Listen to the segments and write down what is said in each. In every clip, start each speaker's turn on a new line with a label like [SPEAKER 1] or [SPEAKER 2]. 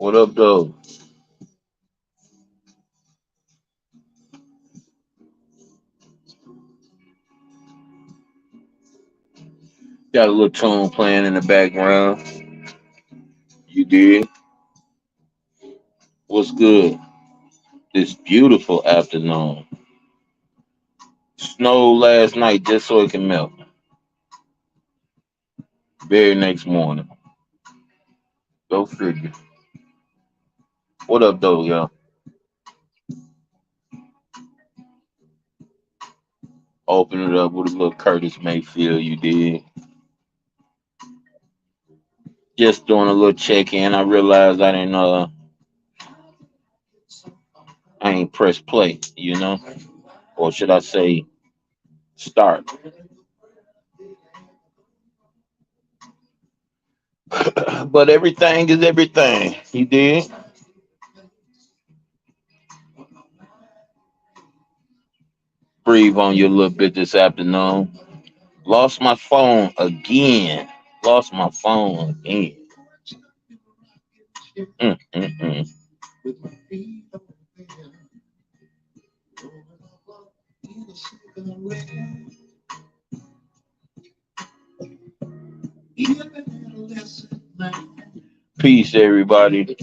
[SPEAKER 1] What up, though? Got a little tune playing in the background. You did? What's good? This beautiful afternoon. Snowed last night just so it can melt. Very next morning. Go figure. What up, though, y'all? Open it up with a little Curtis Mayfield. You did? Just doing a little check in. I realized I ain't pressed play. Or should I say start? But everything is everything. You did? Breathe on you a little bit this afternoon. Lost my phone again. Lost my phone again. Mm. Peace, everybody.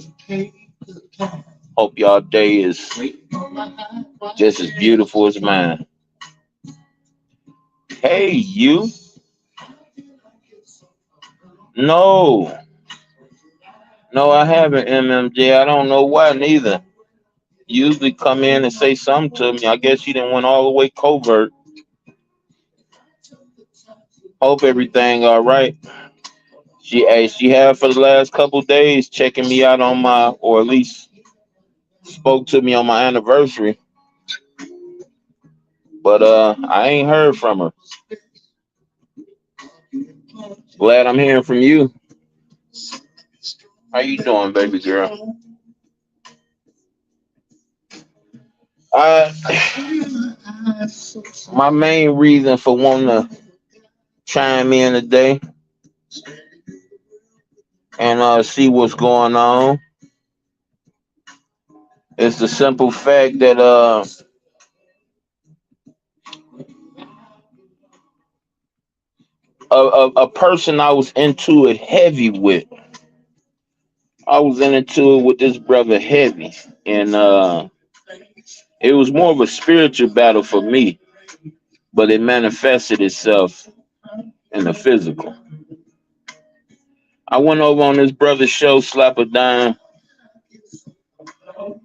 [SPEAKER 1] Hope y'all day is just as beautiful as mine. Hey, you. No, no, I haven't, MMJ. I don't know why neither. Usually come in and say something to me. I guess she didn't went all the way covert. Hope everything all right. She had for the last couple days checking me out on my, or at least spoke to me on my anniversary. But I ain't heard from her. Glad I'm hearing from you. How you doing, baby girl? My main reason for wanting to chime in today and see what's going on is the simple fact that a person I was into it heavy with. I was into it with this brother heavy, and it was more of a spiritual battle for me, but it manifested itself in the physical. I went over on this brother's show, Slap a Dime,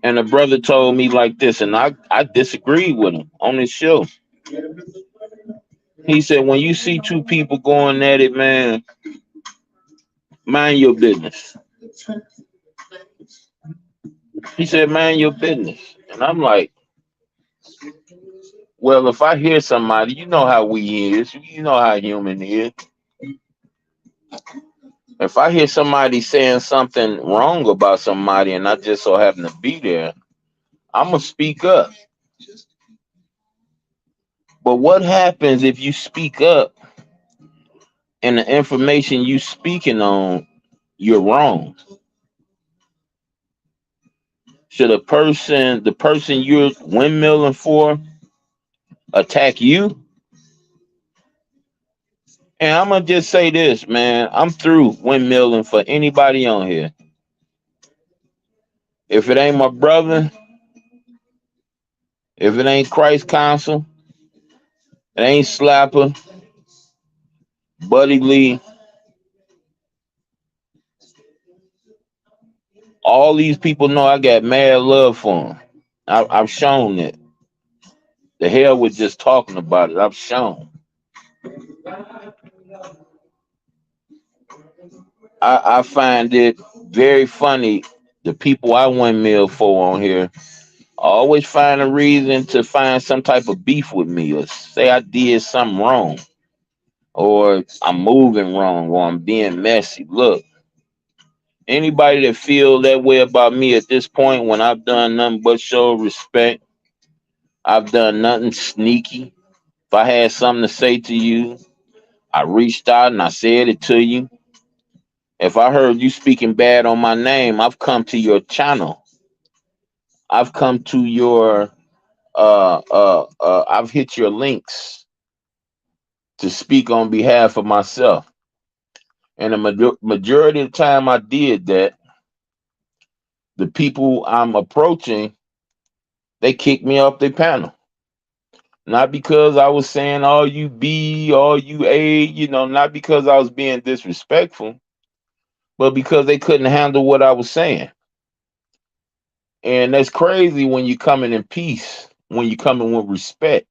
[SPEAKER 1] and the brother told me like this, and I disagreed with him on this show. He said, when you see two people going at it, man, mind your business. He said, mind your business. And I'm like, well, if I hear somebody, you know how we is, you know how human is. If I hear somebody saying something wrong about somebody and I just so happen to be there, I'm gonna speak up. But what happens if you speak up and the information you speaking on, you're wrong? Should the person you're windmilling for, attack you? And I'm gonna just say this, man. I'm through windmilling for anybody on here. If it ain't my brother, if it ain't Christ Council, it ain't Slapper, Buddy Lee, all these people know I got mad love for them. I've shown it. The hell with just talking about it. I've shown. I find it very funny. The people I windmill for on here always find a reason to find some type of beef with me or say I did something wrong or I'm moving wrong or I'm being messy. Look, anybody that feel that way about me at this point when I've done nothing but show respect, I've done nothing sneaky. If I had something to say to you, I reached out and I said it to you. If I heard you speaking bad on my name, I've come to your channel. I've come to your I've hit your links to speak on behalf of myself. And the majority of the time I did that, the people I'm approaching, they kicked me off their panel. Not because I was saying all you B, all you A, not because I was being disrespectful, but because they couldn't handle what I was saying. And that's crazy when you coming in peace, when you coming with respect,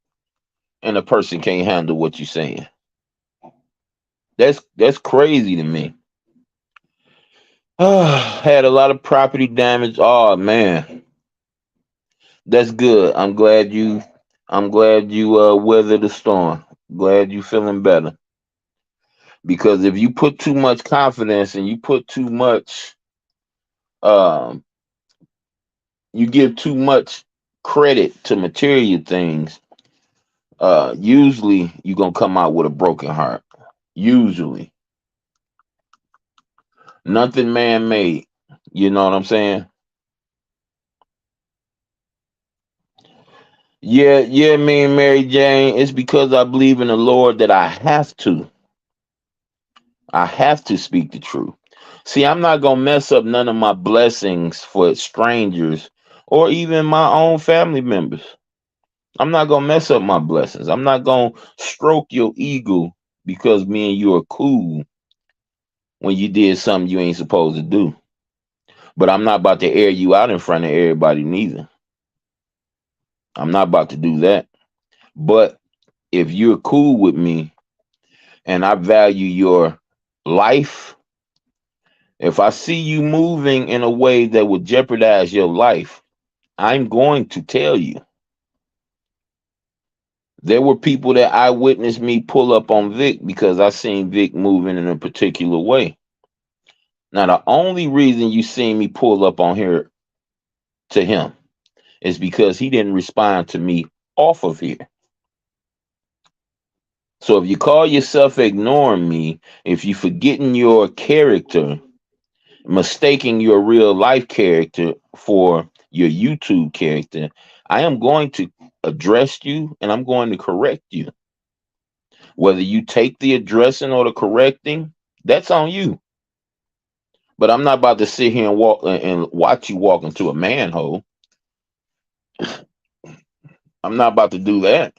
[SPEAKER 1] and a person can't handle what you're saying. That's crazy to me. Had a lot of property damage. Oh man, that's good. I'm glad you weathered the storm. Glad you feeling better. Because if you put too much confidence and you put too much um you give too much credit to material things, usually you're gonna come out with a broken heart. Usually. Nothing man made. You know what I'm saying? Yeah, me and Mary Jane, it's because I believe in the Lord that I have to. I have to speak the truth. See, I'm not gonna mess up none of my blessings for strangers or even my own family members. I'm not gonna mess up my blessings. I'm not gonna stroke your ego because me and you are cool when you did something you ain't supposed to do. But I'm not about to air you out in front of everybody neither. I'm not about to do that. But if you're cool with me and I value your life, if I see you moving in a way that would jeopardize your life, I'm going to tell you. There were people that I witnessed me pull up on Vic because I seen Vic moving in a particular way. Now, the only reason you seen me pull up on here to him is because he didn't respond to me off of here. So if you call yourself ignoring me, if you forgetting your character, mistaking your real life character for your YouTube character, I am going to address you and I'm going to correct you. Whether you take the addressing or the correcting, that's on you. But I'm not about to sit here and walk and watch you walk into a manhole. I'm not about to do that.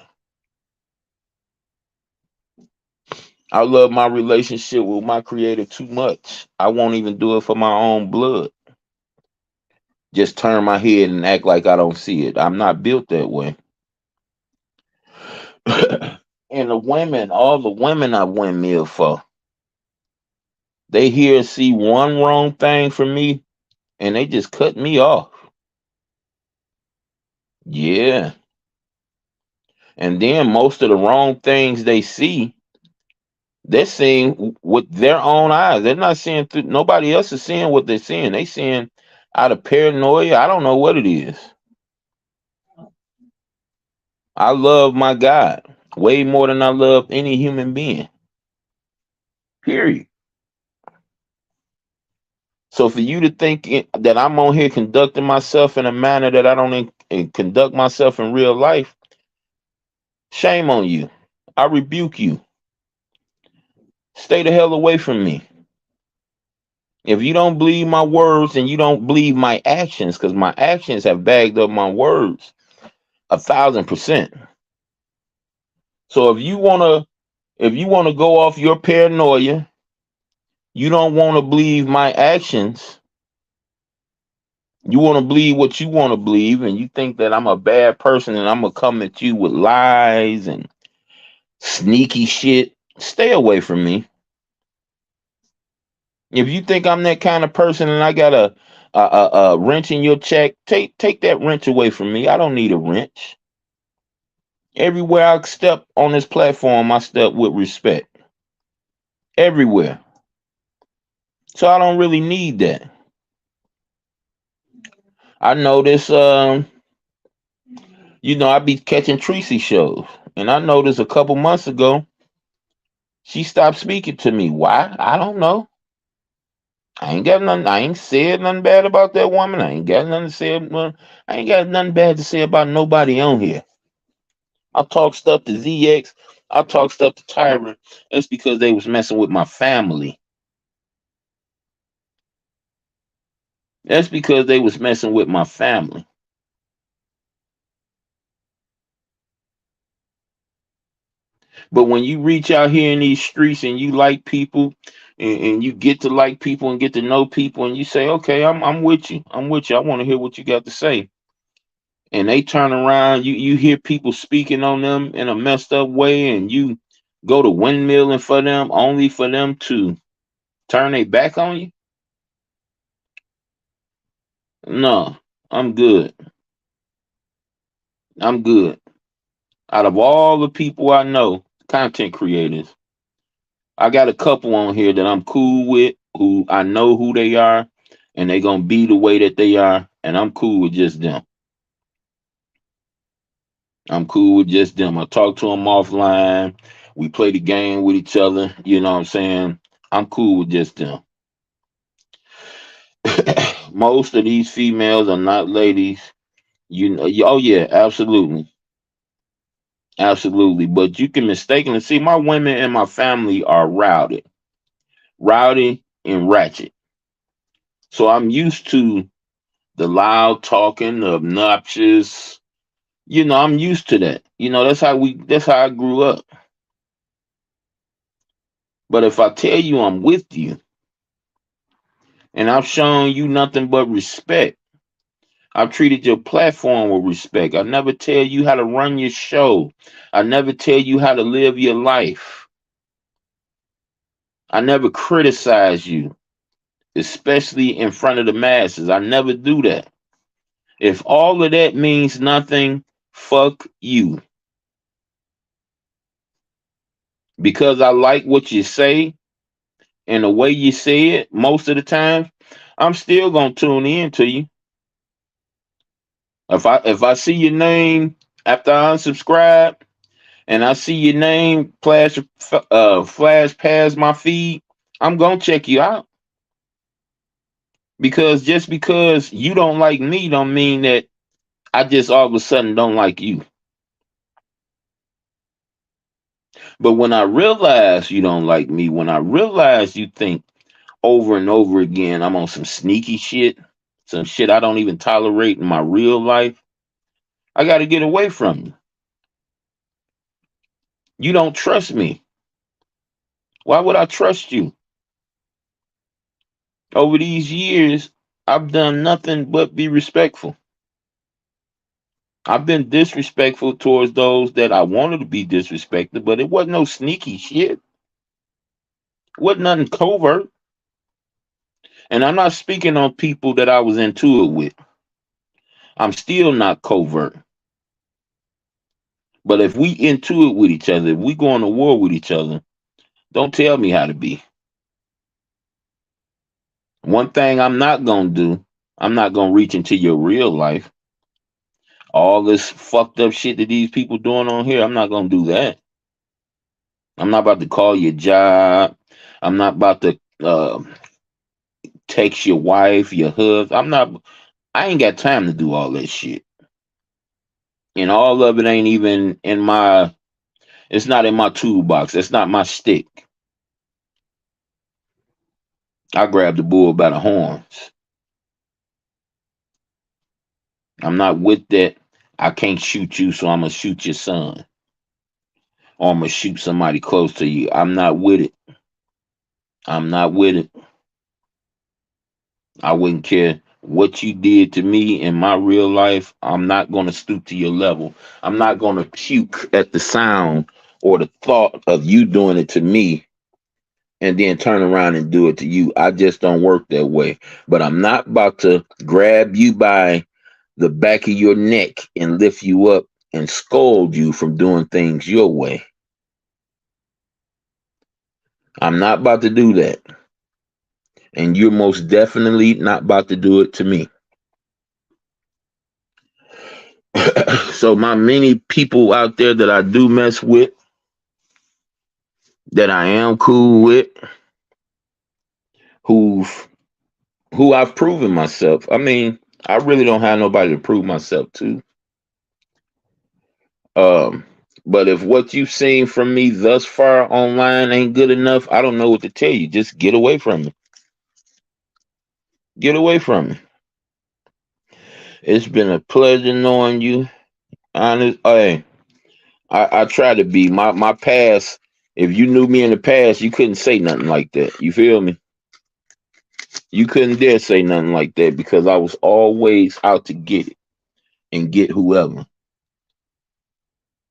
[SPEAKER 1] I love my relationship with my creator too much. I won't even do it for my own blood. Just turn my head and act like I don't see it. I'm not built that way. And the women, all the women I windmill for, they hear see one wrong thing from me and they just cut me off. Yeah. And then most of the wrong things they see, they're seeing with their own eyes. They're not seeing through nobody else is seeing what they're seeing. They seeing out of paranoia. I don't know what it is. I love my God way more than I love any human being. Period. So for you to think that I'm on here conducting myself in a manner that I don't conduct myself in real life, shame on you. I rebuke you. Stay the hell away from me. If you don't believe my words and you don't believe my actions, because my actions have bagged up my words 1,000%. So if you wanna go off your paranoia, you don't want to believe my actions. You want to believe what you want to believe, and you think that I'm a bad person and I'm gonna come at you with lies and sneaky shit. Stay away from me. If you think I'm that kind of person and I got a wrench in your check, take that wrench away from me. I don't need a wrench. Everywhere I step on this platform, I step with respect. Everywhere. So I don't really need that. I notice, I be catching Tracy shows, and I noticed a couple months ago she stopped speaking to me. Why? I don't know. I ain't got nothing. I ain't said nothing bad about that woman. I ain't got nothing to say. I ain't got nothing bad to say about nobody on here. I talk stuff to ZX. I talk stuff to Tyra. That's because they was messing with my family. That's because they was messing with my family. But when you reach out here in these streets and you like people, and you get to like people and get to know people, and you say, "Okay, I'm with you. I'm with you. I want to hear what you got to say." And they turn around, you hear people speaking on them in a messed up way, and you go to windmilling for them only for them to turn their back on you. No, I'm good. I'm good. Out of all the people I know, content creators, I got a couple on here that I'm cool with, who I know who they are, and they gonna be the way that they are, and I'm cool with just them. I'm cool with just them. I talk to them offline. We play the game with each other. You know what I'm saying? I'm cool with just them. Most of these females are not ladies. You know, oh yeah, absolutely, absolutely. But you can mistakenly see my women and my family are rowdy and ratchet. So I'm used to the loud talking, the obnoxious. You know, I'm used to that. You know, that's how I grew up. But if I tell you I'm with you and I've shown you nothing but respect, I've treated your platform with respect. I never tell you how to run your show. I never tell you how to live your life. I never criticize you, especially in front of the masses. I never do that. If all of that means nothing, fuck you. Because I like what you say and the way you say it most of the time, I'm still gonna tune in to you. If I see your name after I unsubscribe and I see your name flash past my feed, I'm gonna check you out. Because just because you don't like me don't mean that I just all of a sudden don't like you. But when I realize you don't like me, when I realize you think over and over again I'm on some sneaky shit, some shit I don't even tolerate in my real life, I gotta get away from you. You don't trust me. Why would I trust you? Over these years, I've done nothing but be respectful. I've been disrespectful towards those that I wanted to be disrespected, but it wasn't no sneaky shit. It wasn't nothing covert. And I'm not speaking on people that I was into it with. I'm still not covert. But if we into it with each other, if we go on to war with each other, don't tell me how to be. One thing I'm not gonna do, I'm not gonna reach into your real life. All this fucked up shit that these people doing on here, I'm not gonna do that. I'm not about to call your job. I'm not about to text your wife, your husband. I ain't got time to do all that shit. And all of it ain't even in my, it's not in my toolbox. It's not my stick. I grab the bull by the horns. I'm not with that. I can't shoot you, so I'm gonna shoot your son. Or I'm gonna shoot somebody close to you. I'm not with it. I'm not with it. I wouldn't care what you did to me in my real life. I'm not going to stoop to your level. I'm not going to puke at the sound or the thought of you doing it to me and then turn around and do it to you. I just don't work that way. But I'm not about to grab you by the back of your neck and lift you up and scold you from doing things your way. I'm not about to do that. And you're most definitely not about to do it to me. So my many people out there that I do mess with, that I am cool with, who've who I've proven myself. I mean, I really don't have nobody to prove myself to. Um, but if what you've seen from me thus far online ain't good enough, I don't know what to tell you. Just get away from me. Get away from me. It's been a pleasure knowing you. Honest, hey, I try to be my past. If you knew me in the past, you couldn't say nothing like that. You feel me? You couldn't dare say nothing like that because I was always out to get it and get whoever.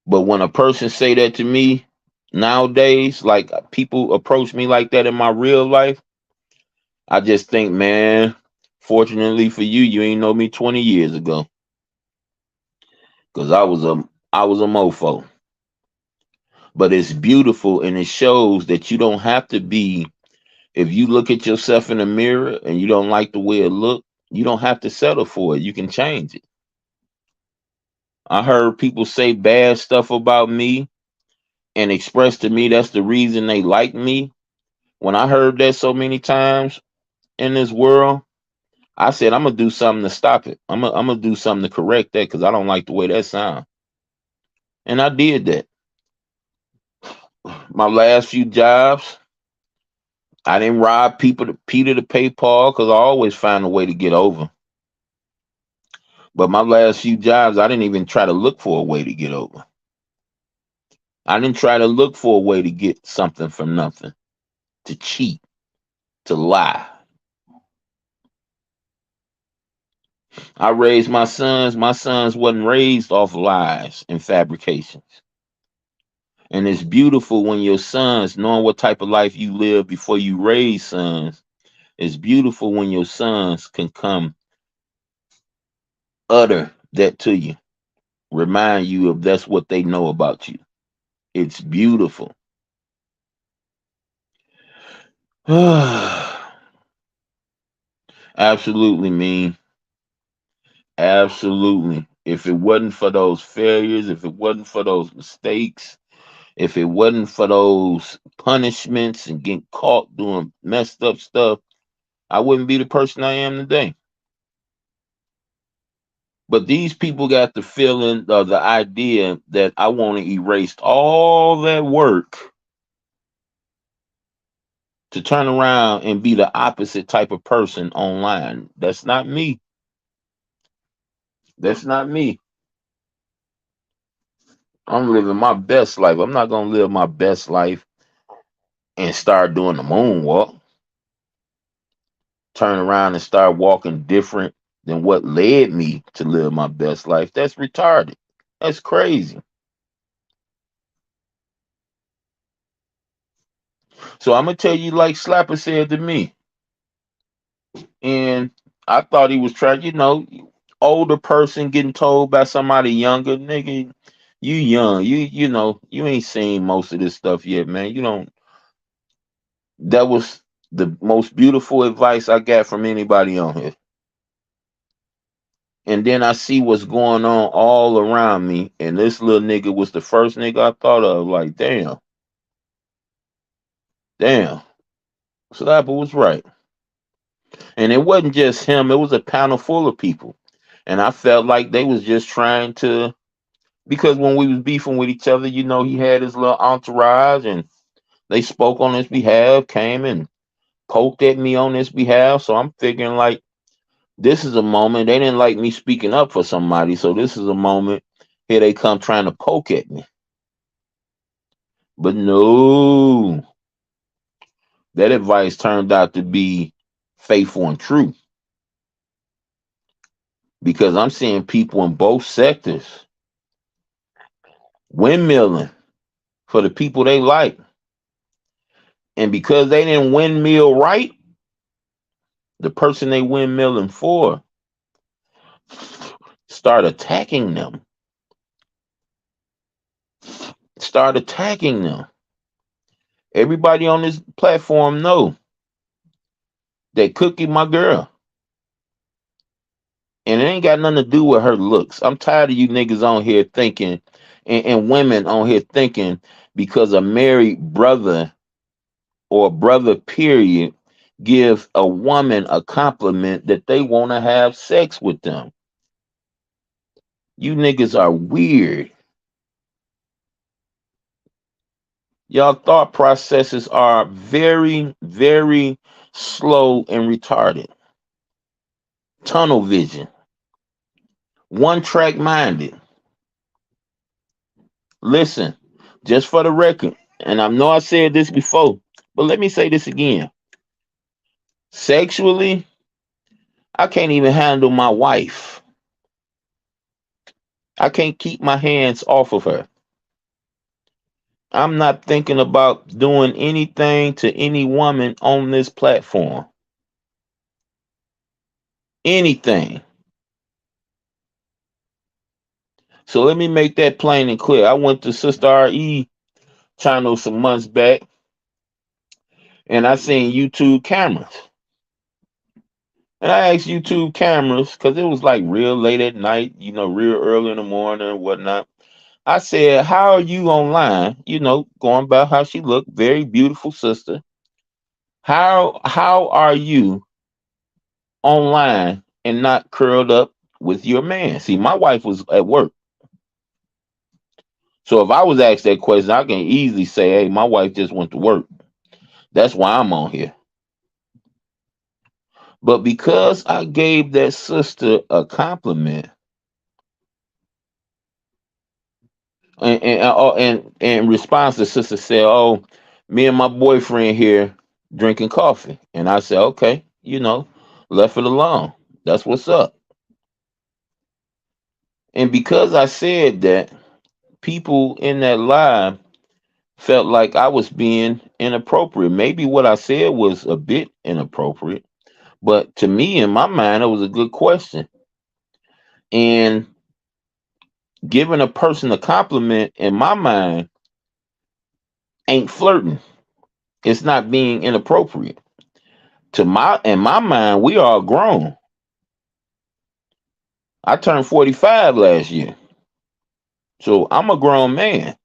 [SPEAKER 1] But when a person say that to me nowadays, like people approach me like that in my real life, I just think, man, fortunately for you, you ain't know me 20 years ago. Cause I was a mofo. But it's beautiful and it shows that you don't have to be, if you look at yourself in the mirror and you don't like the way it look, you don't have to settle for it. You can change it. I heard people say bad stuff about me and express to me that's the reason they like me. When I heard that so many times in this world, I said I'm gonna do something to stop it. I'm gonna do something to correct that because I don't like the way that sounds. And I did that. My last few jobs, I didn't rob people to Peter to pay Paul because I always find a way to get over. But my last few jobs, I didn't even try to look for a way to get over. I didn't try to look for a way to get something from nothing, to cheat, to lie. I raised my sons. My sons wasn't raised off lies and fabrications. And it's beautiful when your sons, knowing what type of life you live before you raise sons, it's beautiful when your sons can come utter that to you, remind you of that's what they know about you. It's beautiful. Absolutely, mean. Absolutely. If it wasn't for those failures, if it wasn't for those mistakes, if it wasn't for those punishments and getting caught doing messed up stuff, I wouldn't be the person I am today. But these people got the feeling or the idea that I want to erase all that work to turn around and be the opposite type of person online. That's not me. That's not me. I'm living my best life. I'm not going to live my best life and start doing the moonwalk, turn around and start walking different than what led me to live my best life. That's retarded. That's crazy. So I'm gonna tell you like Slapper said to me, and I thought he was trying, older person getting told by somebody younger, nigga, you young, you ain't seen most of this stuff yet, man. You don't. That was the most beautiful advice I got from anybody on here. And then I see what's going on all around me, and this little nigga was the first nigga I thought of. Like, damn, damn, Slapper was right. And it wasn't just him; it was a panel full of people, and I felt like they was just trying to. Because when we was beefing with each other, he had his little entourage, and they spoke on his behalf, came and poked at me on his behalf. So I'm figuring like this is a moment they didn't like me speaking up for somebody, so this is a moment here they come trying to poke at me. But no, that advice turned out to be faithful and true because I'm seeing people in both sectors windmilling for the people they like. And because they didn't windmill right, the person they windmilling for start attacking them. Start attacking them. Everybody on this platform know that Cookie my girl. And it ain't got nothing to do with her looks. I'm tired of you niggas on here thinking, and women on here thinking because a married brother or brother period give a woman a compliment that they want to have sex with them. You niggas are weird. Y'all thought processes are very, very slow and retarded. Tunnel vision. One track minded. Listen, just for the record, and I know I said this before, but let me say this again. Sexually, I can't even handle my wife. I can't keep my hands off of her. I'm not thinking about doing anything to any woman on this platform. Anything. So let me make that plain and clear. I went to Sister RE channel some months back and I seen YouTube cameras. And I asked YouTube cameras, because it was like real late at night, real early in the morning and whatnot. I said, how are you online? Going about how she looked, very beautiful sister. How are you online and not curled up with your man? See, my wife was at work. So if I was asked that question, I can easily say, hey, my wife just went to work. That's why I'm on here. But because I gave that sister a compliment, and in response, the sister said, "Oh, me and my boyfriend here drinking coffee," and I said, "Okay, left it alone. That's what's up." And because I said that, people in that live felt like I was being inappropriate. Maybe what I said was a bit inappropriate, but to me, in my mind, it was a good question. And giving a person a compliment, in my mind, ain't flirting. It's not being inappropriate. In my mind, we are grown. I turned 45 last year. So I'm a grown man.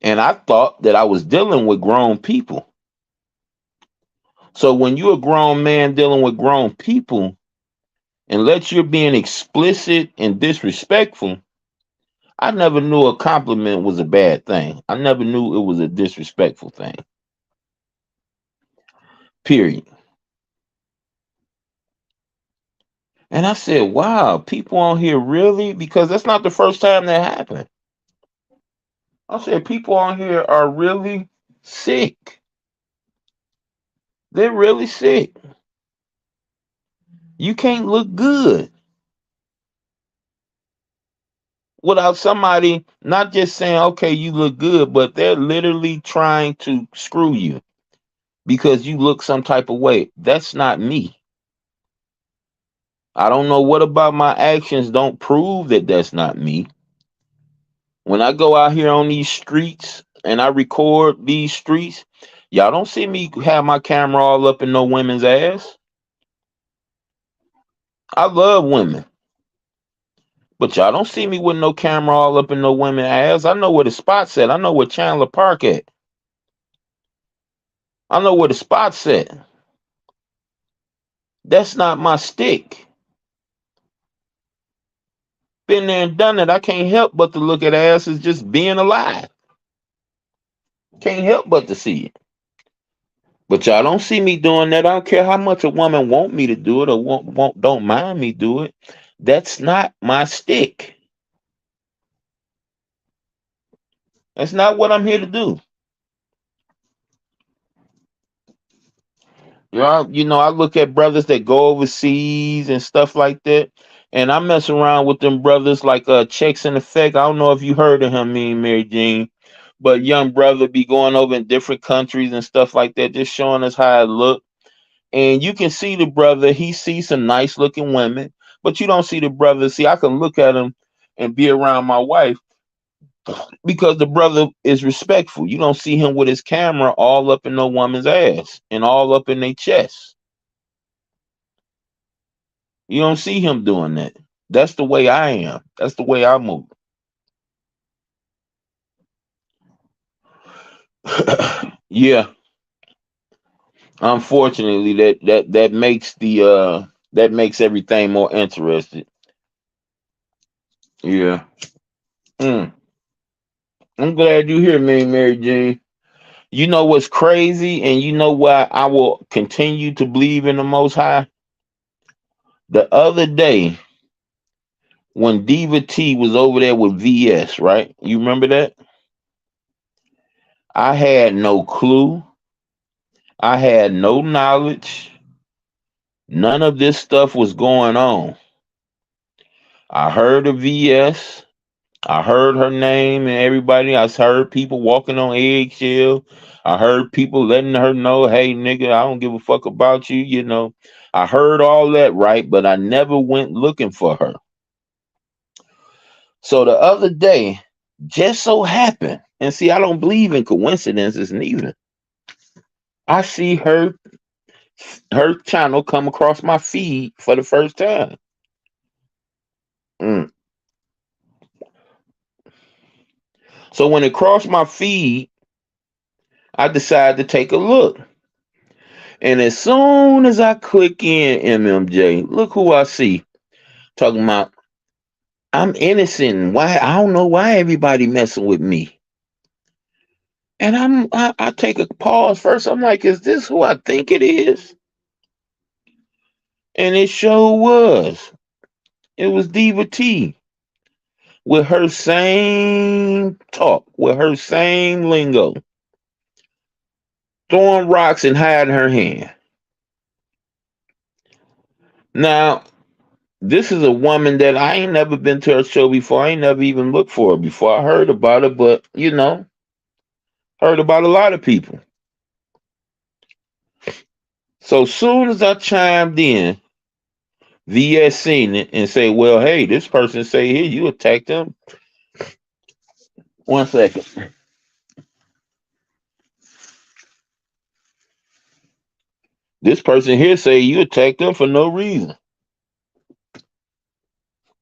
[SPEAKER 1] And I thought that I was dealing with grown people. So when you're a grown man dealing with grown people, unless you're being explicit and disrespectful, I never knew a compliment was a bad thing. I never knew it was a disrespectful thing. Period. And I said, wow, people on here really? Because that's not the first time that happened. I said, people on here are really sick. They're really sick. You can't look good without somebody not just saying, okay, you look good, but they're literally trying to screw you because you look some type of way. That's not me. I don't know what about my actions don't prove that that's not me. When I go out here on these streets and I record these streets, y'all don't see me have my camera all up in no women's ass. I love women. But y'all don't see me with no camera all up in no women's ass. I know where the spot's at. I know where Chandler Park at. I know where the spot's at. That's not my stick. Been there and done it. I can't help but to look at ass as just being alive. Can't help but to see it. But y'all don't see me doing that. I don't care how much a woman want me to do it or don't mind me do it. That's not my stick. That's not what I'm here to do. I look at brothers that go overseas and stuff like that, and I mess around with them brothers like Checks in Effect. I don't know if you heard of him, me and Mary Jean, but young brother be going over in different countries and stuff like that, just showing us how it look. And you can see the brother, he sees some nice looking women, but you don't see the brother. See, I can look at him and be around my wife because the brother is respectful. You don't see him with his camera all up in no woman's ass and all up in their chest. You don't see him doing that. That's the way I am. That's the way I move. Yeah. Unfortunately, that makes that makes everything more interesting. Yeah. Mm. I'm glad you here, me, Mary Jane. You know what's crazy, and you know why I will continue to believe in the Most High. The other day, when Diva T was over there with VS, right? You remember that? I had no clue. I had no knowledge. None of this stuff was going on. I heard of VS. I heard her name and everybody. I heard people walking on eggshell. I heard people letting her know, hey, nigga, I don't give a fuck about you, you know. I heard all that, right? But I never went looking for her. So the other day, just so happened, and see, I don't believe in coincidences neither. I see her channel come across my feed for the first time. Mm. So when it crossed my feed, I decided to take a look. And as soon as I click in MMJ, look who I see talking about I'm innocent. Why I don't know why everybody messing with me. And I take a pause first. I'm like, is this who I think it is? And it sure was. It was Diva T with her same talk, with her same lingo, throwing rocks and hiding her hand. Now, this is a woman that I ain't never been to her show before. I ain't never even looked for her before. I heard about her, but heard about a lot of people. So soon as I chimed in, VS seen it and say, well, hey, this person say here you attacked them. 1 second. This person here say you attacked them for no reason.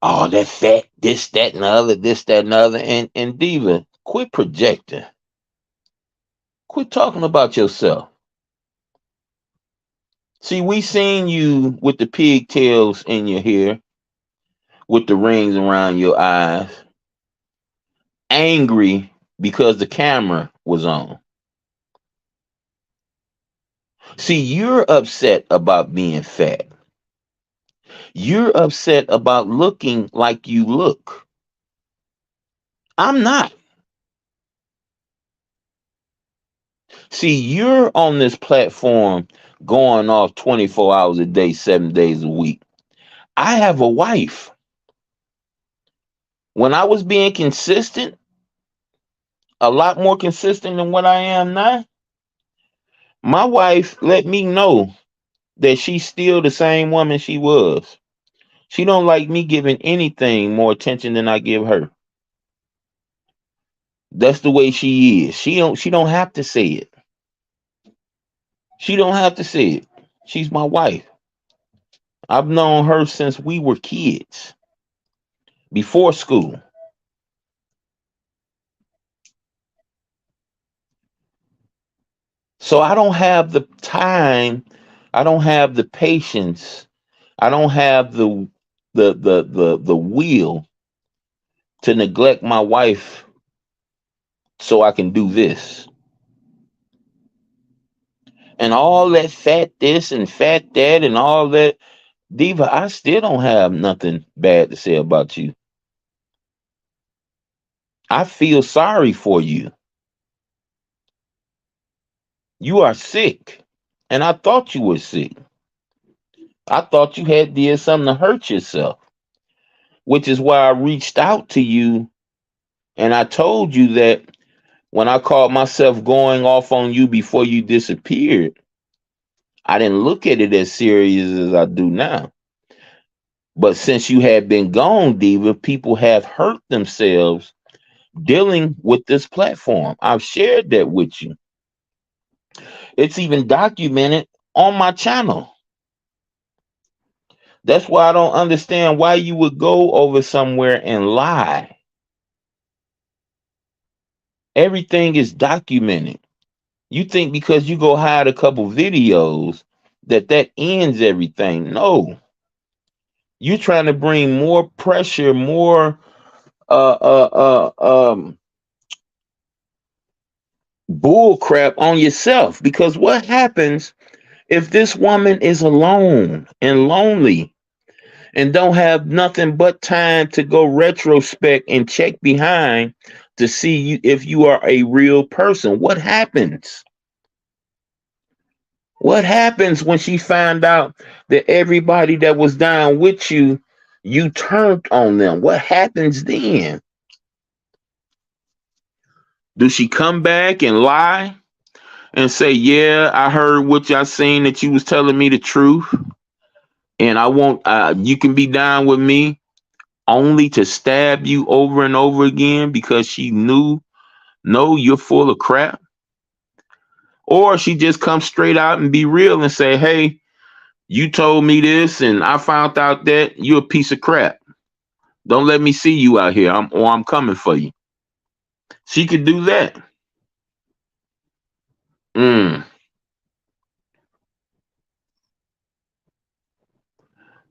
[SPEAKER 1] Oh, that fat, this, that, and the other, this, that, and the other. And Diva, quit projecting. Quit talking about yourself. See, we seen you with the pigtails in your hair, with the rings around your eyes, angry because the camera was on. See, you're upset about being fat. You're upset about looking like you look. I'm not. See, you're on this platform going off 24 hours a day, 7 days a week. I have a wife. When I was being consistent, a lot more consistent than what I am now, my wife let me know that she's still the same woman she was. She don't like me giving anything more attention than I give her. That's the way she is. She don't have to say it. She don't have to say it. She's my wife. I've known her since we were kids, before school. So I don't have the time, I don't have the patience, I don't have the will to neglect my wife so I can do this. And all that fat this and fat that and all that, Diva, I still don't have nothing bad to say about you. I feel sorry for you. You are sick. And I thought you were sick. I thought you had did something to hurt yourself, which is why I reached out to you and I told you that when I caught myself going off on you before you disappeared, I didn't look at it as serious as I do now. But since you had been gone, Diva, people have hurt themselves dealing with this platform. I've shared that with you. It's even documented on my channel. That's why I don't understand why you would go over somewhere and lie. Everything is documented. You think because you go hide a couple videos that ends everything. No, you're trying to bring more pressure, more uh uh bull crap on yourself. Because what happens if this woman is alone and lonely and don't have nothing but time to go retrospect and check behind to see you if you are a real person? What happens? What happens when she find out that everybody that was down with you, you turned on them? What happens then? Do she come back and lie and say, "Yeah, I heard what y'all seen that you was telling me the truth, and I want you can be down with me," only to stab you over and over again because she knew, no, you're full of crap? Or she just come straight out and be real and say, "Hey, you told me this, and I found out that you're a piece of crap. Don't let me see you out here. I'm coming for you." She could do that. Mm,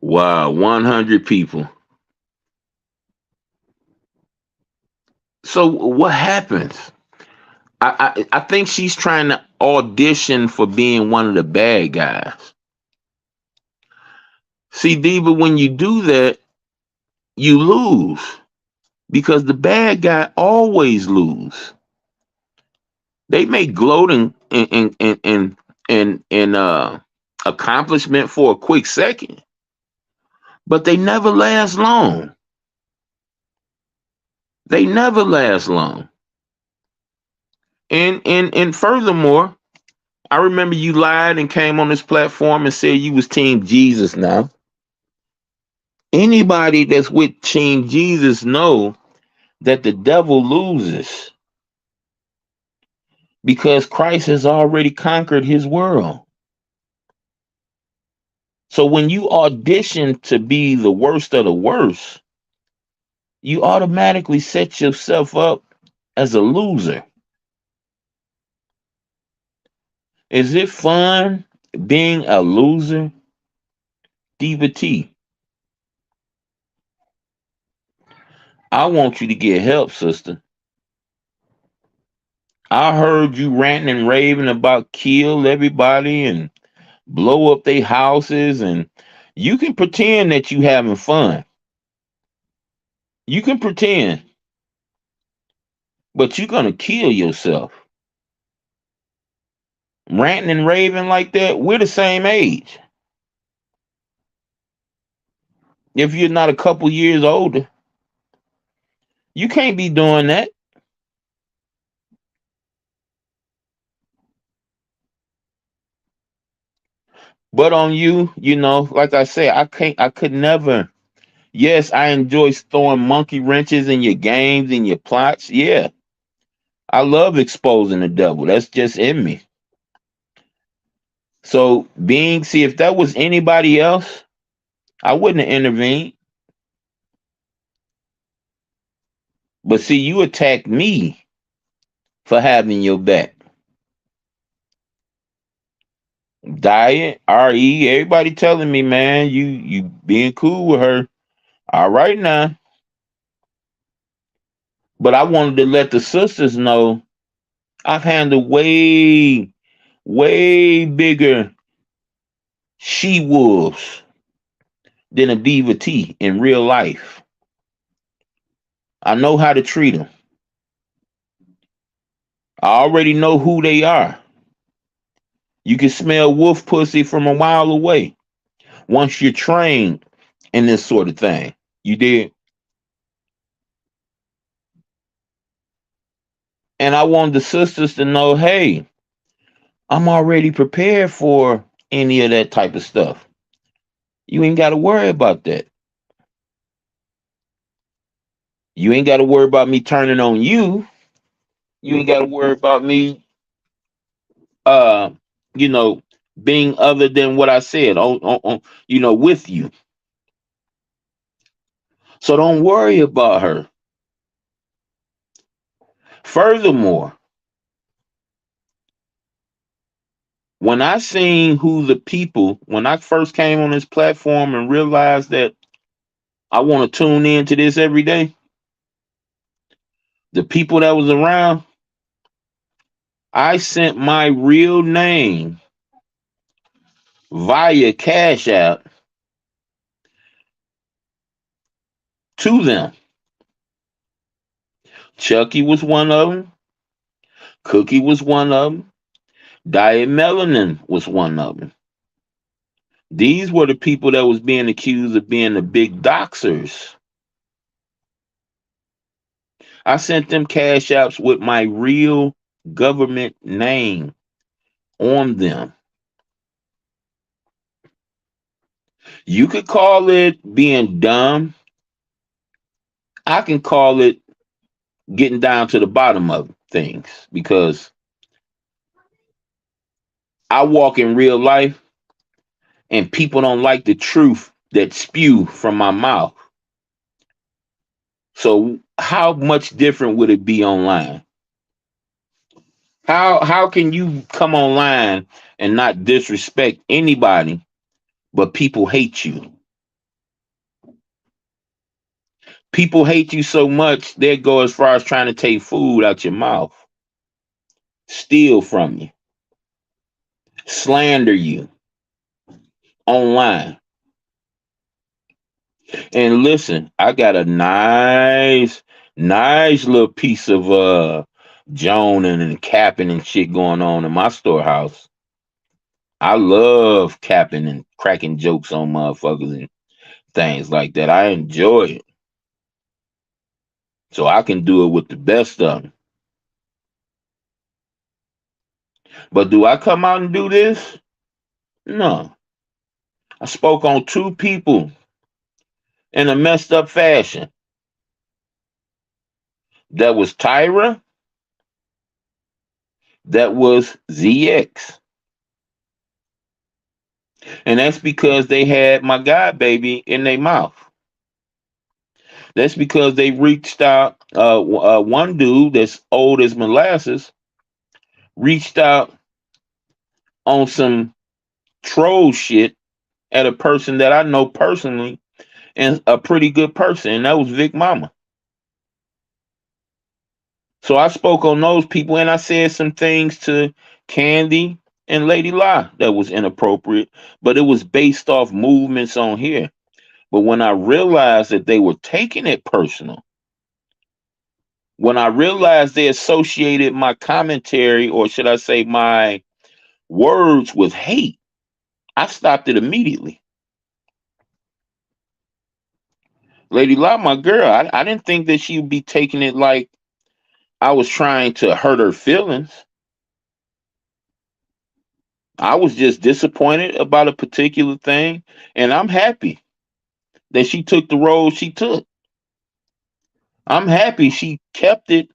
[SPEAKER 1] wow, 100 people. So what happens? I think she's trying to audition for being one of the bad guys. See, Diva, when you do that, you lose because the bad guy always lose. They may gloat and accomplishment for a quick second, but they never last long. They never last long. And furthermore, I remember you lied and came on this platform and said you was Team Jesus. Now, anybody that's with Team Jesus know that the devil loses because Christ has already conquered his world. So when you audition to be the worst of the worst, you automatically set yourself up as a loser. Is it fun being a loser? Diva T, I want you to get help, sister. I heard you ranting and raving about kill everybody and blow up their houses, and you can pretend that you having fun. You can pretend, but you're gonna kill yourself. Ranting and raving like that, we're the same age. If you're not a couple years older, you can't be doing that. But on you, like I say, I could never. Yes, I enjoy throwing monkey wrenches in your games and your plots. Yeah, I love exposing the devil. That's just in me. So see, if that was anybody else, I wouldn't have intervened. But see, you attacked me for having your back. Diet, RE, everybody telling me, man, you being cool with her. All right now. But I wanted to let the sisters know I've handled way bigger she wolves than a Diva T in real life. I know how to treat them. I already know who they are. You can smell wolf pussy from a mile away once you're trained in this sort of thing. You did. And I wanted the sisters to know, hey, I'm already prepared for any of that type of stuff. You ain't got to worry about that. You ain't got to worry about me turning on you. You ain't got to worry about me, uh, you know, being other than what I said with you. So don't worry about her. Furthermore, When I seen who the people, when I first came on this platform and realized that I want to tune in to this every day, the people that was around, I sent my real name via Cash App to them. Chucky was one of them. Cookie was one of them. Diet Melanin was one of them. These were the people that was being accused of being the big doxers. I sent them cash apps with my real government name on them. You could call it being dumb. I can call it getting down to the bottom of things because I walk in real life and people don't like the truth that spew from my mouth. So how much different would it be online? How can you come online and not disrespect anybody, but people hate you? People hate you so much they go as far as trying to take food out your mouth, steal from you, slander you online. And listen, I got a nice little piece of joning and capping and shit going on in my storehouse. I love capping and cracking jokes on motherfuckers and things like that. I enjoy it. So I can do it with the best of them. But do I come out and do this? No. I spoke on two people in a messed up fashion. That was Tyra, that was ZX. And that's because they had my God baby in their mouth. That's because they reached out. One dude that's old as molasses reached out on some troll shit at a person that I know personally and a pretty good person, and that was Vic Mama. So I spoke on those people and I said some things to Candy and Lady La that was inappropriate, but it was based off movements on here. But when I realized that they were taking it personal, when I realized they associated my commentary, or should I say my words, with hate, I stopped it immediately. Lady La, my girl, I didn't think that she would be taking it like I was trying to hurt her feelings. I was just disappointed about a particular thing, and I'm happy that she took the role she took. I'm happy she kept it.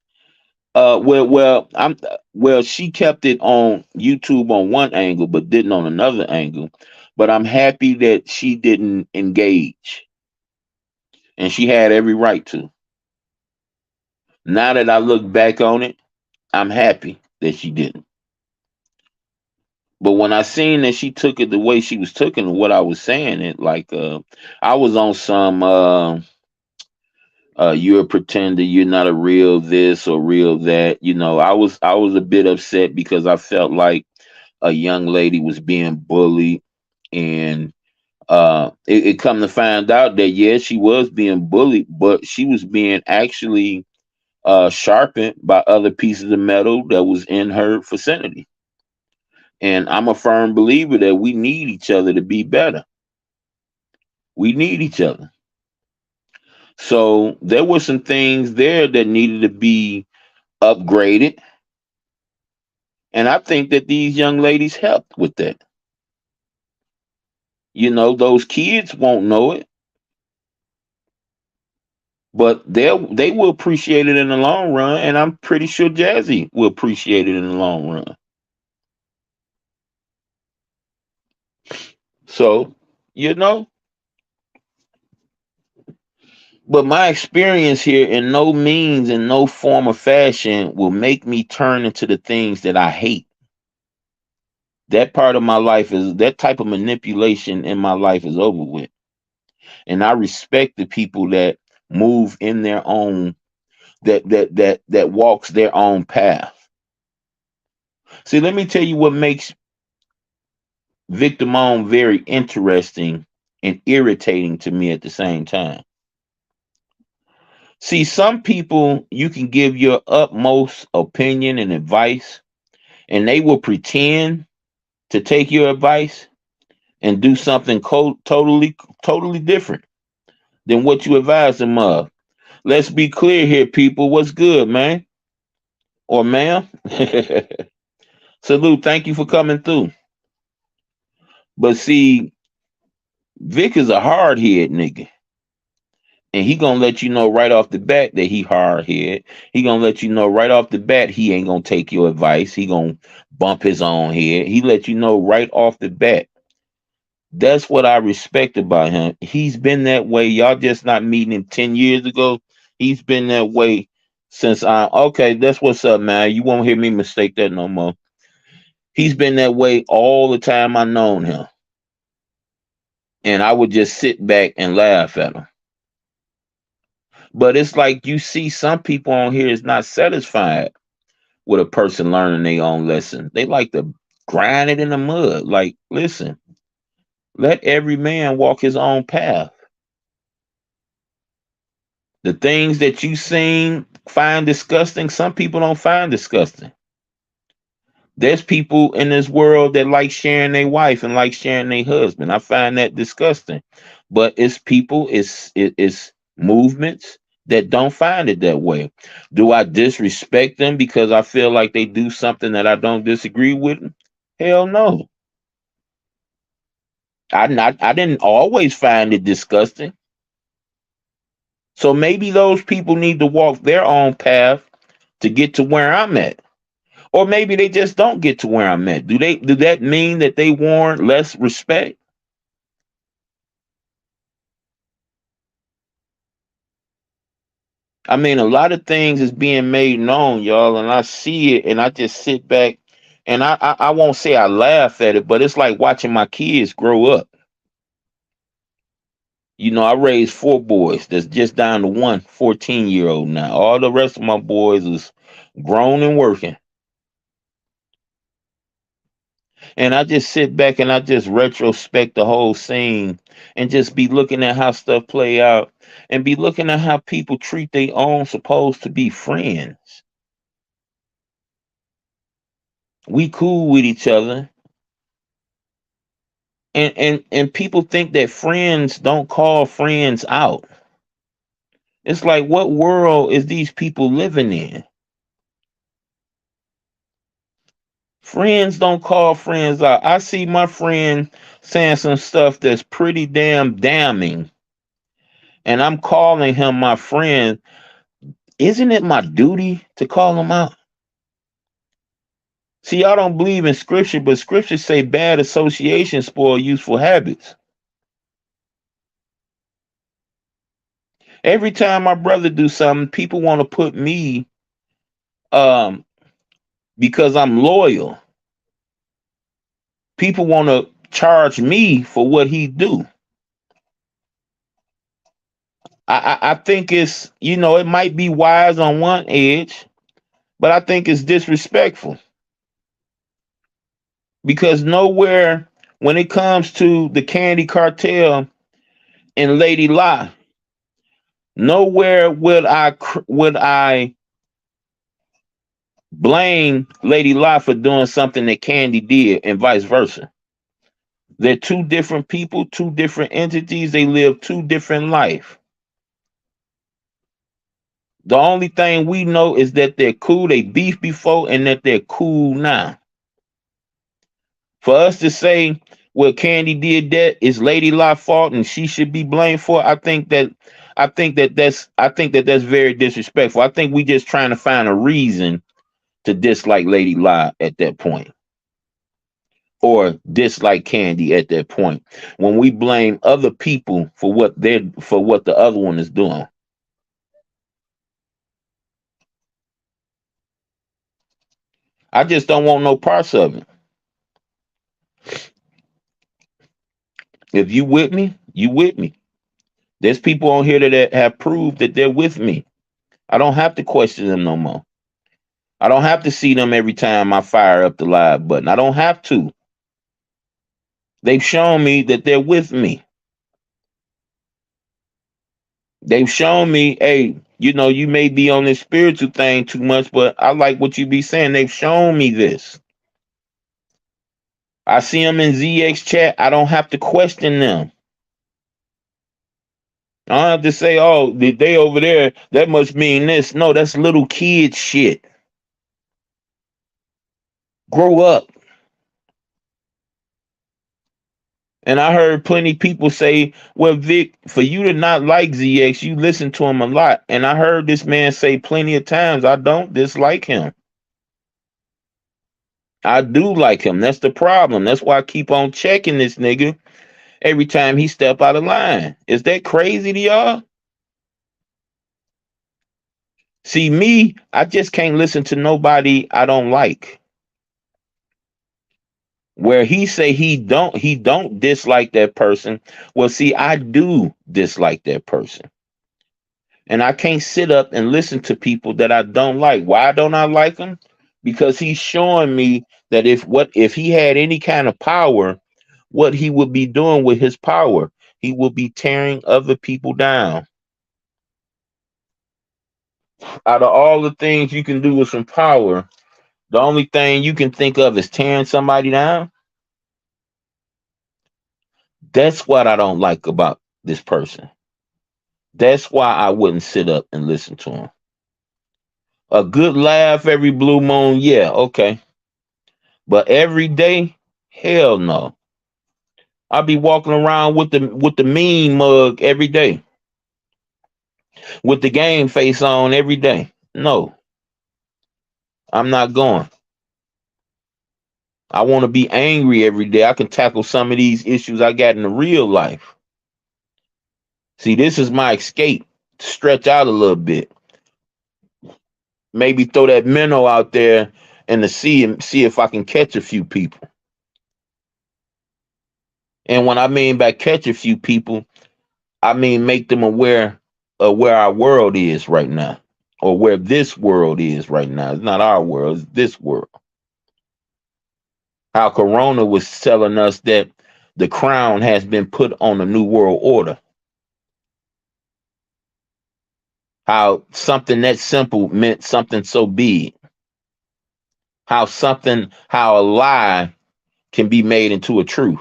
[SPEAKER 1] She kept it on YouTube on one angle, but didn't on another angle. But I'm happy that she didn't engage, and she had every right to. Now that I look back on it, I'm happy that she didn't. But when I seen that she took it the way she was taking what I was saying, it like I was on some you're a pretender, you're not a real this or real that. I was a bit upset because I felt like a young lady was being bullied, and it come to find out that yeah, she was being bullied, but she was being actually sharpened by other pieces of metal that was in her vicinity. And I'm a firm believer that we need each other to be better. We need each other. So there were some things there that needed to be upgraded. And I think that these young ladies helped with that. Those kids won't know it, but they will appreciate it in the long run. And I'm pretty sure Jazzy will appreciate it in the long run. So, you know, but my experience here in no means, in no form or fashion, will make me turn into the things that I hate. That part of my life is that type of manipulation in my life is over with. And I respect the people that move in their own that walks their own path. See, let me tell you what makes Victor Mon very interesting and irritating to me at the same time. See, some people you can give your utmost opinion and advice, and they will pretend to take your advice and do something totally different than what you advise them of. Let's be clear here, people. What's good, man? Or ma'am? Salute. Thank you for coming through. But see, Vic is a hard head nigga. And he gonna let you know right off the bat that he hard head. He gonna let you know right off the bat he ain't gonna take your advice. He gonna bump his own head. He let you know right off the bat. That's what I respect about him. He's been that way. Y'all just not meeting him 10 years ago. He's been that way since I okay, that's what's up, man. You won't hear me mistake that no more. He's been that way all the time I known him. And I would just sit back and laugh at him. But it's like you see some people on here is not satisfied with a person learning their own lesson. They like to grind it in the mud. Like, listen, let every man walk his own path. The things that you seen find disgusting, some people don't find disgusting. There's people in this world that like sharing their wife and like sharing their husband. I find that disgusting. But it's people, it's movements that don't find it that way. Do I disrespect them because I feel like they do something that I don't disagree with? Hell no. I didn't always find it disgusting. So maybe those people need to walk their own path to get to where I'm at. Or maybe they just don't get to where I'm at. Do that mean that they warrant less respect? I mean, a lot of things is being made known, y'all, and I see it and I just sit back and I won't say I laugh at it, but it's like watching my kids grow up. You know, I raised four boys. That's just down to one 14-year-old now. All the rest of my boys is grown and working. And I just sit back and I just retrospect the whole scene and just be looking at how stuff play out and be looking at how people treat their own supposed to be friends. We cool with each other. And people think that friends don't call friends out. It's like what world is these people living in? Friends don't call friends out. I see my friend saying some stuff that's pretty damn damning, and I'm calling him my friend. Isn't it my duty to call him out? See, y'all don't believe in scripture, but scripture say bad association spoil useful habits. Every time my brother do something, people want to put me um because I'm loyal. People want to charge me for what he do. I think it's it might be wise on one edge, but I think it's disrespectful because nowhere when it comes to the Candy Cartel and Lady La, nowhere would I blame Lady La for doing something that Candy did and vice versa. They're two different people, two different entities. They live two different life. The only thing we know is that they're cool. They beefed before and that they're cool now. For us to say, well, Candy did that, is Lady La fault and she should be blamed for it, I think that that's very disrespectful. I think we just trying to find a reason to dislike Lady La at that point. Or dislike Candy at that point. When we blame other people for what the other one is doing. I just don't want no parts of it. If you with me, you with me. There's people on here that have proved that they're with me. I don't have to question them no more. I don't have to see them every time I fire up the live button. I don't have to. They've shown me that they're with me. They've shown me, hey, you may be on this spiritual thing too much, but I like what you be saying. They've shown me this. I see them in ZX chat. I don't have to question them. I don't have to say, oh, they over there, that must mean this. No, that's little kid shit. Grow up. And I heard plenty people say, well, Vic, for you to not like ZX, you listen to him a lot. And I heard this man say plenty of times, I don't dislike him. I do like him. That's the problem. That's why I keep on checking this nigga every time he step out of line. Is that crazy to y'all? See, me, I just can't listen to nobody I don't like. Where he say he don't dislike that person. Well, see, I do dislike that person. And I can't sit up and listen to people that I don't like. Why don't I like them? Because he's showing me that if he had any kind of power, what he would be doing with his power, he would be tearing other people down. Out of all the things you can do with some power, the only thing you can think of is tearing somebody down. That's what I don't like about this person. That's why I wouldn't sit up and listen to him. A good laugh every blue moon, yeah, okay. But every day, hell no. I'll be walking around with the mean mug every day, with the game face on every day. No, I'm not going. I want to be angry every day. I can tackle some of these issues I got in the real life. See, this is my escape. Stretch out a little bit. Maybe throw that minnow out there in the sea and see if I can catch a few people. And when I mean by catch a few people, I mean make them aware of where our world is right now, or where this world is right now. It's not our world, it's this world. How Corona was telling us that the crown has been put on a new world order. How something that simple meant something so big. How a lie can be made into a truth.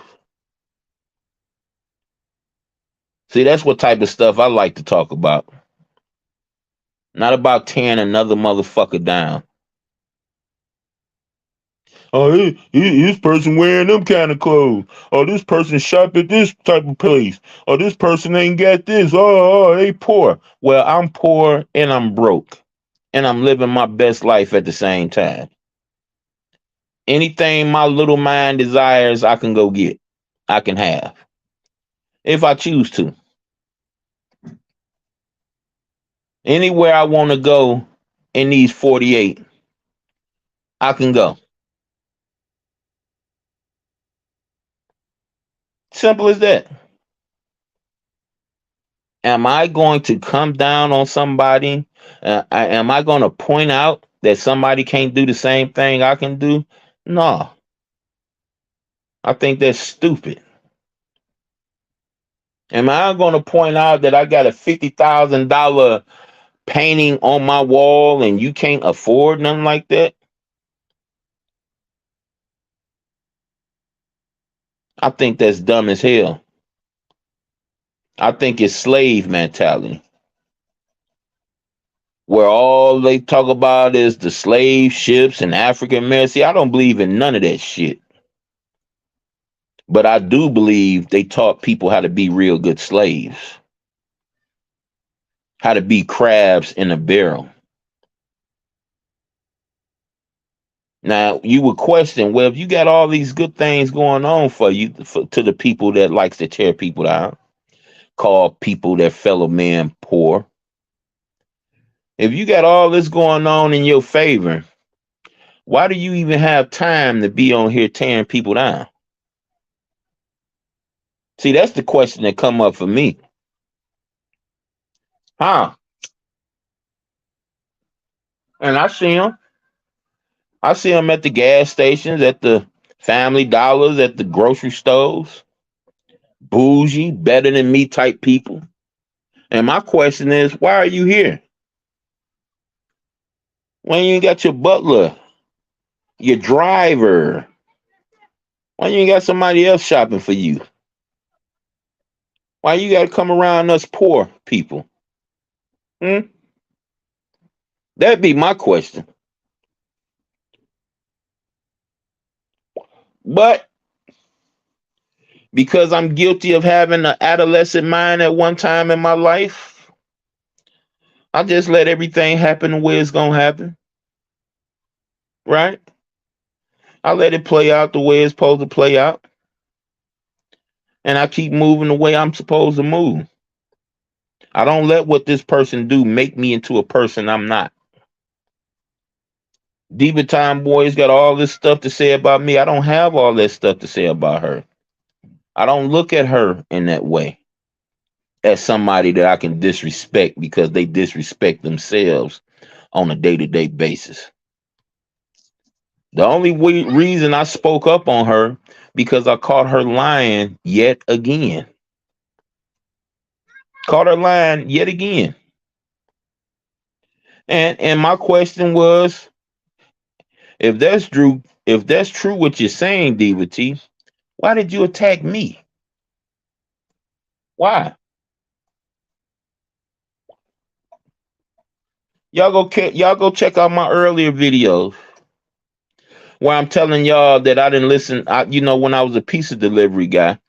[SPEAKER 1] See, that's what type of stuff I like to talk about. Not about tearing another motherfucker down. Oh, this person wearing them kind of clothes. Oh, this person shop at this type of place. Oh, this person ain't got this. Oh, they poor. Well, I'm poor and I'm broke. And I'm living my best life at the same time. Anything my little mind desires, I can go get. I can have. If I choose to. Anywhere I want to go in these 48, I can go. Simple as that. Am I going to come down on somebody? Am I going to point out that somebody can't do the same thing I can do? No. I think that's stupid. Am I going to point out that I got a $50,000 painting on my wall and you can't afford nothing like that? I think that's dumb as hell. I think it's slave mentality, where all they talk about is the slave ships and African Americans. See, I don't believe in none of that shit. But I do believe they taught people how to be real good slaves, how to be crabs in a barrel. Now, you would question, well, if you got all these good things going on for you, to the people that likes to tear people down, call people, their fellow men, poor. If you got all this going on in your favor, why do you even have time to be on here tearing people down? See, that's the question that come up for me. Huh? And I see them. I see them at the gas stations, at the Family Dollars, at the grocery stores. Bougie, better than me type people. And my question is, why are you here? When you ain't got your butler, your driver, why you ain't got somebody else shopping for you? Why you got to come around us poor people? Hmm? That'd be my question. But because I'm guilty of having an adolescent mind at one time in my life, I just let everything happen the way it's gonna happen, right? I let it play out the way it's supposed to play out, and I keep moving the way I'm supposed to move. I don't let what this person do make me into a person I'm not. Diva Time Boy's got all this stuff to say about me. I don't have all that stuff to say about her. I don't look at her in that way as somebody that I can disrespect because they disrespect themselves on a day-to-day basis. The only reason I spoke up on her because I caught her lying yet again. Caught her lying yet again. And my question was, if that's true what you're saying, Diva T, why did you attack me? Why? Y'all go check out my earlier videos where I'm telling y'all that I didn't listen. When I was a pizza delivery guy,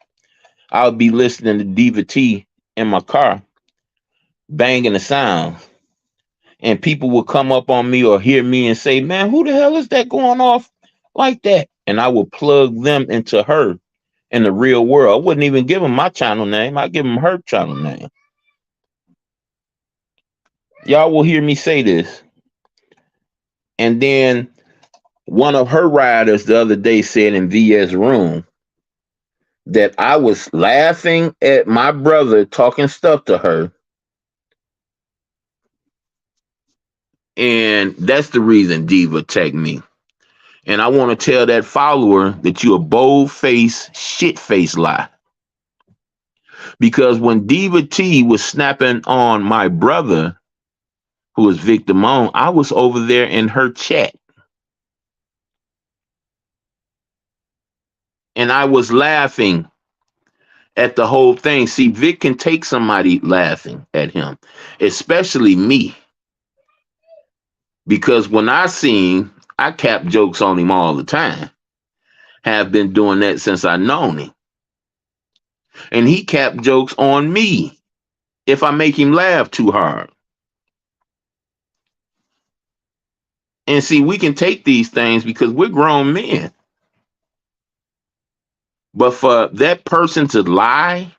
[SPEAKER 1] I would be listening to Diva T in my car, banging the sound, and people would come up on me or hear me and say, "Man, who the hell is that going off like that?" And I would plug them into her in the real world. I wouldn't even give them my channel name. I give them her channel name. Y'all will hear me say this. And then one of her riders the other day said in VS room that I was laughing at my brother talking stuff to her. And that's the reason Diva attacked me. And I want to tell that follower that you a bold-faced, shit-faced lie. Because when Diva T was snapping on my brother, who was Vic Damone, I was over there in her chat. And I was laughing at the whole thing. See, Vic can take somebody laughing at him, especially me. Because when I seen, I cap jokes on him all the time. Have been doing that since I known him. And he cap jokes on me if I make him laugh too hard. And see, we can take these things because we're grown men. But for that person to lie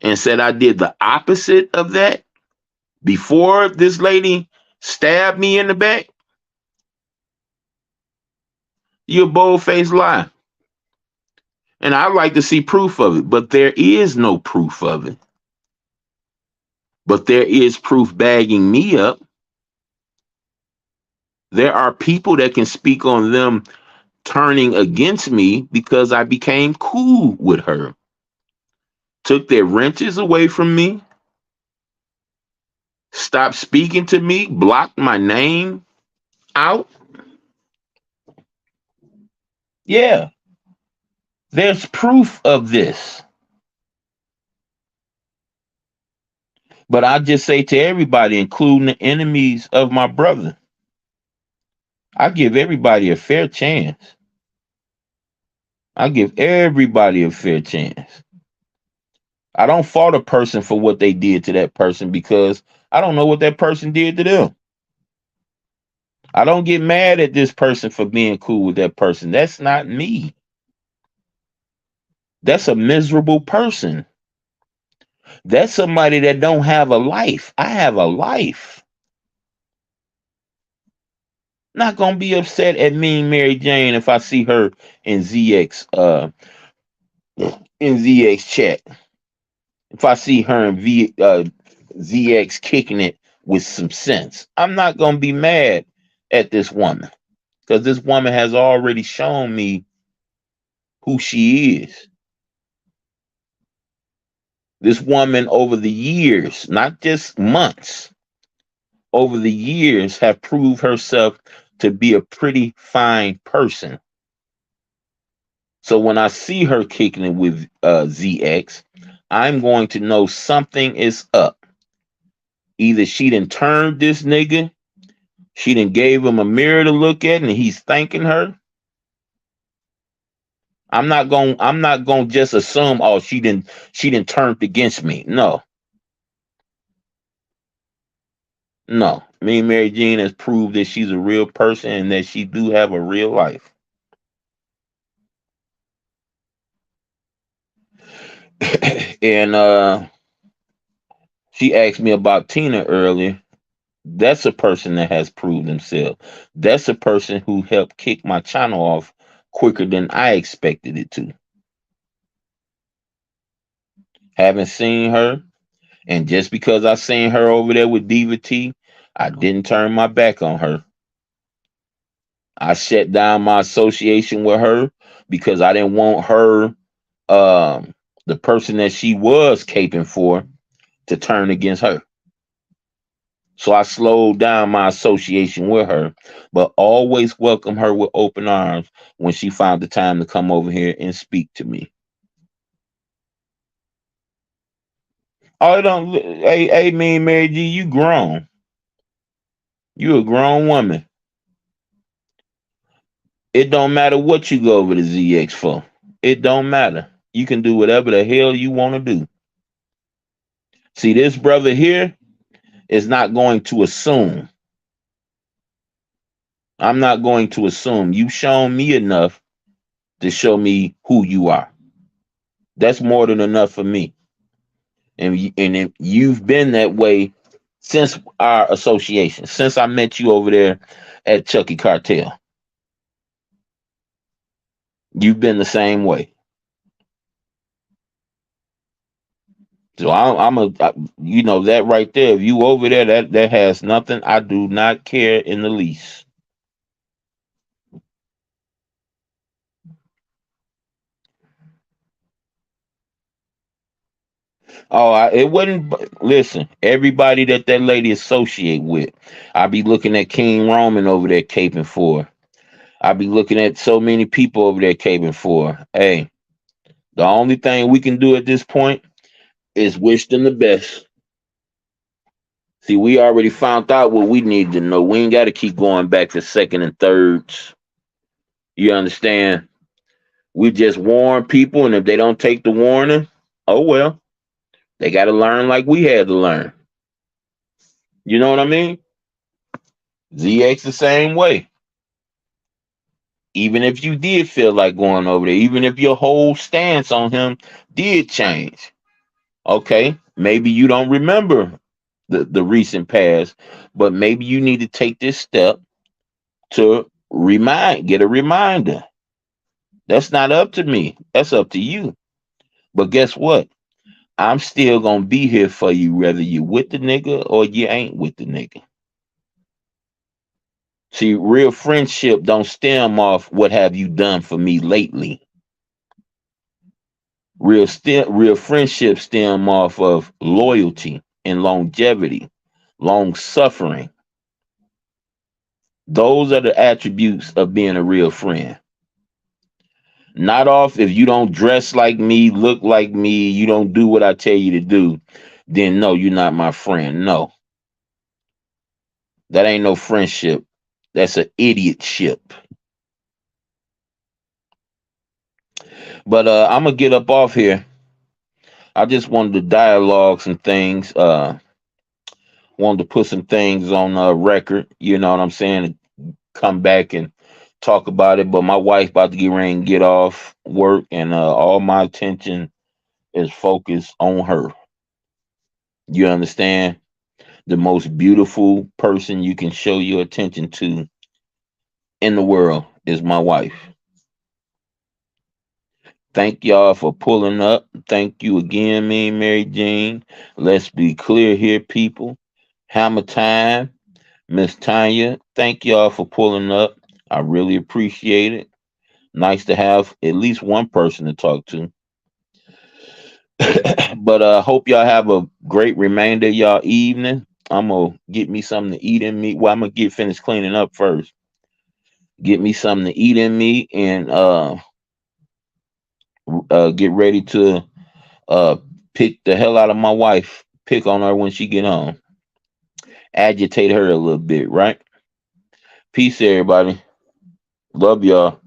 [SPEAKER 1] and said I did the opposite of that before this lady stabbed me in the back, you're a bold-faced lie. And I'd like to see proof of it, but there is no proof of it. But there is proof bagging me up. There are people that can speak on them turning against me because I became cool with her. Took their wrenches away from me, stopped speaking to me, blocked my name out. Yeah, there's proof of this. But I just say to everybody, including the enemies of my brother, I give everybody a fair chance. I give everybody a fair chance. I don't fault a person for what they did to that person because I don't know what that person did to them. I don't get mad at this person for being cool with that person. That's not me. That's a miserable person. That's somebody that don't have a life. I have a life. Not gonna be upset at Mean Mary Jane if I see her in ZX in ZX chat. If I see her and ZX kicking it with some sense, I'm not gonna be mad at this woman because this woman has already shown me who she is. This woman over the years, not just months, over the years have proved herself to be a pretty fine person. So when I see her kicking it with ZX, I'm going to know something is up. Either she done turned this nigga, she done gave him a mirror to look at, and he's thanking her. I'm not gonna just assume, oh, she didn't turned against me. No, no. Me and Mary Jean has proved that she's a real person and that she do have a real life. And she asked me about Tina earlier. That's a person that has proved himself. That's a person who helped kick my channel off quicker than I expected it to. Haven't seen her, and just because I seen her over there with Diva T, I didn't turn my back on her. I shut down my association with her because I didn't want her, the person that she was caping for, to turn against her. So I slowed down my association with her, but always welcome her with open arms when she found the time to come over here and speak to me. Oh, it don't. Hey, mean Mary G, you grown. You a grown woman. It don't matter what you go over to ZX for. It don't matter. You can do whatever the hell you want to do. See, this brother here is not going to assume. I'm not going to assume. You've shown me enough to show me who you are. That's more than enough for me. And if you've been that way since our association, since I met you over there at Chucky Cartel. You've been the same way. So you know that right there. If you over there, that has nothing. I do not care in the least. Oh, it wouldn't. Listen, everybody that lady associate with, I be looking at King Roman over there caping for. I be looking at so many people over there caping for. Hey, the only thing we can do at this point is wish them the best. See, we already found out what we need to know. We ain't got to keep going back to second and thirds. You understand? We just warn people, and if they don't take the warning, oh well, they got to learn like we had to learn. You know what I mean? ZX the same way. Even if you did feel like going over there, even if your whole stance on him did change, okay, maybe you don't remember the recent past, but maybe you need to take this step to get a reminder. That's not up to me. That's up to you. But guess what? I'm still gonna be here for you, whether you with the nigga or you ain't with the nigga. See, real friendship don't stem off what have you done for me lately. Real friendship stem off of loyalty and longevity, long suffering. Those are the attributes of being a real friend. Not off if you don't dress like me, look like me, you don't do what I tell you to do, then no, you're not my friend. No, that ain't no friendship. That's an idiot ship. But I'm gonna get up off here. I just wanted to dialogue some things. Wanted to put some things on record. You know what I'm saying? And come back and talk about it. But my wife about to get ready and get off work, and all my attention is focused on her. You understand? The most beautiful person you can show your attention to in the world is my wife. Thank y'all for pulling up. Thank you again, me and Mary Jean. Let's be clear here, people. Hammer time, Miss Tanya. Thank y'all for pulling up. I really appreciate it. Nice to have at least one person to talk to. But hope y'all have a great remainder of y'all evening. I'm gonna get me something to eat in me. Well, I'm gonna get finished cleaning up first. Get me something to eat in me and get ready to uh pick the hell out of my wife. Pick on her when she get home. Agitate her a little bit, right? Peace, everybody. Love y'all.